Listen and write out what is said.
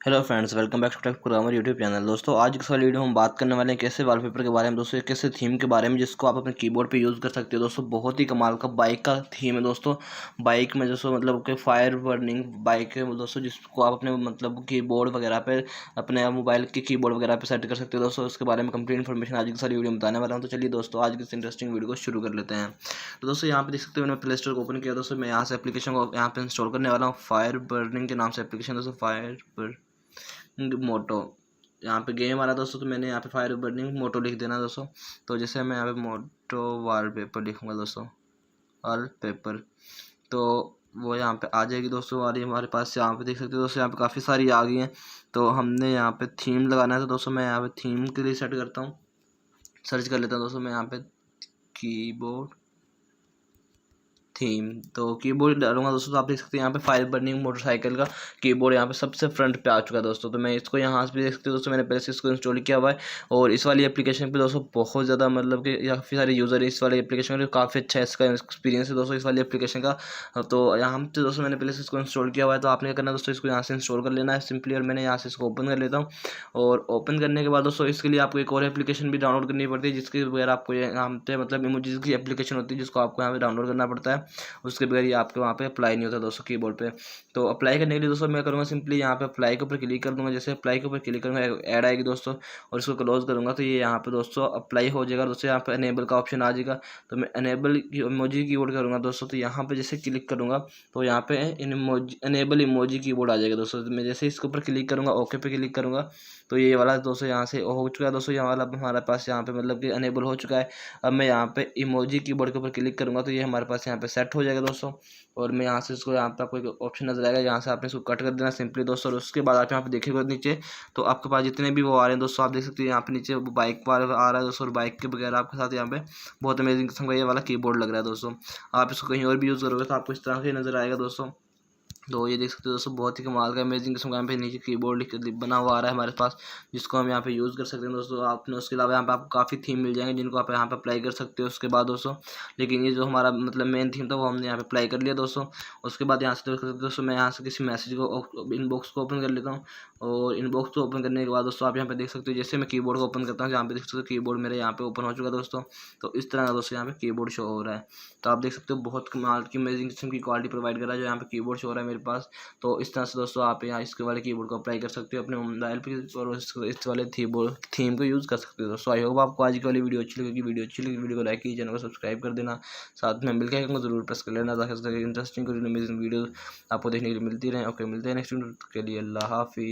Hello friends, welcome back to tech programmer YouTube channel. दोस्तों, आज इस वाली वीडियो में हम बात करने वाले हैं कैसे वॉलपेपर के बारे में, दोस्तों कैसे थीम के बारे में जिसको आप अपने कीबोर्ड पे यूज़ कर सकते हो। दोस्तों बहुत ही कमाल का बाइक का थीम है दोस्तों। बाइक में दोस्तों मतलब कि फायर बर्निंग बाइक है दोस्तों, जिसको आप अपने मतलब कीबोर्ड वगैरह पे अपने मोबाइल के कीबोर्ड वगैरह पे सेट कर सकते हो। दोस्तों उसके बारे में कंप्लीट इन्फॉर्मेशन आज की सारी वीडियो में बताने वाला हूँ। तो चलिए दोस्तों, आज की इस इंटरेस्टिंग वीडियो को शुरू कर लेते हैं। तो दोस्तों यहाँ पे देख सकते हो, मैंने प्ले स्टोर को ओपन किया। दोस्तों मैं यहाँ से एप्लीकेशन को यहाँ पे इंस्टॉल करने वाला हूँ। फायर बर्निंग के नाम से एप्लीकेशन दोस्तों, फायर मोटो। यहाँ पे गेम आ रहा है दोस्तों, तो मैंने यहाँ पे फायर बर्निंग मोटो लिख देना दोस्तों। तो जैसे मैं यहाँ पे मोटो वॉलपेपर लिखूँगा दोस्तों, वॉलपेपर, तो वो यहाँ पे आ जाएगी दोस्तों। आ रही है हमारे पास, यहाँ पे देख सकते हो दोस्तों, यहाँ पे काफ़ी सारी आ गई हैं। तो हमने यहाँ पे थीम लगाना है, तो दोस्तों मैं यहाँ पे थीम के लिए सेट करता हूँ, सर्च कर लेता हूँ दोस्तों मैं यहाँ पे कीबोर्ड थीम। तो कीबोर्ड डालूंगा दोस्तों, तो आप देख सकते हैं यहाँ पे फायर बर्निंग मोटरसाइकिल का कीबोर्ड यहाँ पे सबसे फ्रंट पे आ चुका है दोस्तों। तो मैं इसको यहाँ से भी देख सकते हो दोस्तों, मैंने पहले से इसको इंस्टॉल किया हुआ है। और इस वाली एप्लीकेशन पे दोस्तों बहुत ज़्यादा मतलब कि काफ़ी सारे यूज़र है इस वाली एप्लीकेशन का, काफ़ी अच्छा इसका एक्सपीरियंस है दोस्तों इस वाली एप्लीकेशन का। तो यहाँ पे दोस्तों मैंने पहले से इसको इंस्टॉल किया हुआ है। तो आपने क्या करना है दोस्तों, इसको यहाँ से इंस्टॉल कर लेना है सिंपली। और मैंने यहाँ से इसको ओपन कर लेता हूँ। और ओपन करने के बाद दोस्तों इसके लिए आपको एक और एप्लीकेशन भी डाउनलोड करनी पड़ती है, जिसके बगैर आपको यहाँ पे मतलब इमोजीज की एप्लीकेशन होती है, जिसको आपको यहाँ पे डाउनलोड करना पड़ता है। उसके बगैर ये आपके वहाँ पे अप्लाई नहीं होता दोस्तों कीबोर्ड पे। तो अप्लाई करने के लिए दोस्तों मैं करूँगा सिंपली यहाँ पे अप्लाई के ऊपर क्लिक कर दूँगा। जैसे अप्लाई के ऊपर क्लिक करूँगा, ऐड आएगी दोस्तों, और इसको क्लोज करूँगा तो ये यहाँ पे दोस्तों अप्लाई हो जाएगा दोस्तों। यहाँ पे अनेबल का ऑप्शन आ जाएगा, तो मैं अनेबल इमोजी कीबोर्ड करूँगा दोस्तों। तो यहाँ पे जैसे क्लिक करूँगा तो यहाँ पे अनेबल इमोजी कीबोर्ड आ जाएगा दोस्तों। तो मैं जैसे इसके ऊपर क्लिक करूँगा, ओके पे क्लिक करूँगा, तो ये वाला दोस्तों यहाँ से हो चुका है दोस्तों। यहाँ वाला हमारे पास यहाँ पे मतलब कि अनेबल हो चुका है। अब मैं यहाँ पे इमोजी कीबोर्ड के ऊपर क्लिक करूँगा तो ये हमारे पास यहाँ पे सेट हो जाएगा दोस्तों। और मैं यहाँ से इसको, यहाँ पे आपको एक ऑप्शन नजर आएगा, यहाँ से आपने इसको कट कर देना सिंपली दोस्तों। और उसके बाद आप यहाँ पे देखिएगा नीचे, तो आपके पास जितने भी वो आ रहे हैं दोस्तों, आप देख सकते हैं यहाँ पे नीचे बाइक वाला आ रहा है दोस्तों। और बाइक के बगैर आपके साथ यहाँ पे बहुत अमेजिंग किस्म का ये वाला कीबोर्ड लग रहा है दोस्तों। आप इसको कहीं और भी यूज़ करोगे तो आपको इस तरह से नजर आएगा दोस्तों। तो ये देख सकते हो दोस्तों, बहुत ही कमाल का अमेजिंग किस्म का यहाँ पे नीचे कीबोर्ड बना हुआ आ रहा है हमारे पास, जिसको हम यहाँ पे यूज़ कर सकते हैं दोस्तों। आपने उसके अलावा यहाँ पे आपको काफ़ी थीम मिल जाएंगे, जिनको आप यहाँ पे अप्लाई कर सकते हो उसके बाद दोस्तों। लेकिन ये जो हमारा मतलब मेन थीम था वो हमने यहाँ पे अप्लाई कर लिया दोस्तों। उसके बाद यहाँ से देख सकते हो दोस्तों, मैं यहाँ से किसी मैसेज को इनबॉक्स को ओपन कर लेता हूँ। और इनबॉक्स को ओपन करने के बाद दोस्तों आप यहाँ पे देख सकते हो, जैसे मैं कीबोर्ड को ओपन करता हूँ, यहाँ पे देख सकते हो कीबोर्ड मेरे यहाँ पे ओपन हो चुका है दोस्तों। तो इस तरह का दोस्तों यहाँ पे कीबोर्ड शो हो रहा है। तो आप देख सकते हो बहुत कमाल की अमेजिंग किस्म की क्वालिटी प्रोवाइड कर रहा है जो यहाँ पे कीबोर्ड शो हो रहा है मेरे पास। तो इस तरह से दोस्तों आप यहाँ इसके वाले कीबोर्ड को अप्लाई कर सकते हो अपने मोबाइल पे, और इस वाले थीम को यूज़ कर सकते हो दोस्तों। आई होप आपको आज की वाली वीडियो अच्छी लगेगी। वीडियो अच्छी लगी वीडियो को लाइक कीजिए, चैनल को सब्सक्राइब कर देना, साथ में बिल के आइकन को जरूर प्रेस कर लेना, ताकि इंटरेस्टिंग अमेजिंग वीडियो आपको देखने के लिए मिलती रहे। ओके, मिलते हैं नेक्स्ट वीडियो के लिए। अल्लाह हाफिज़।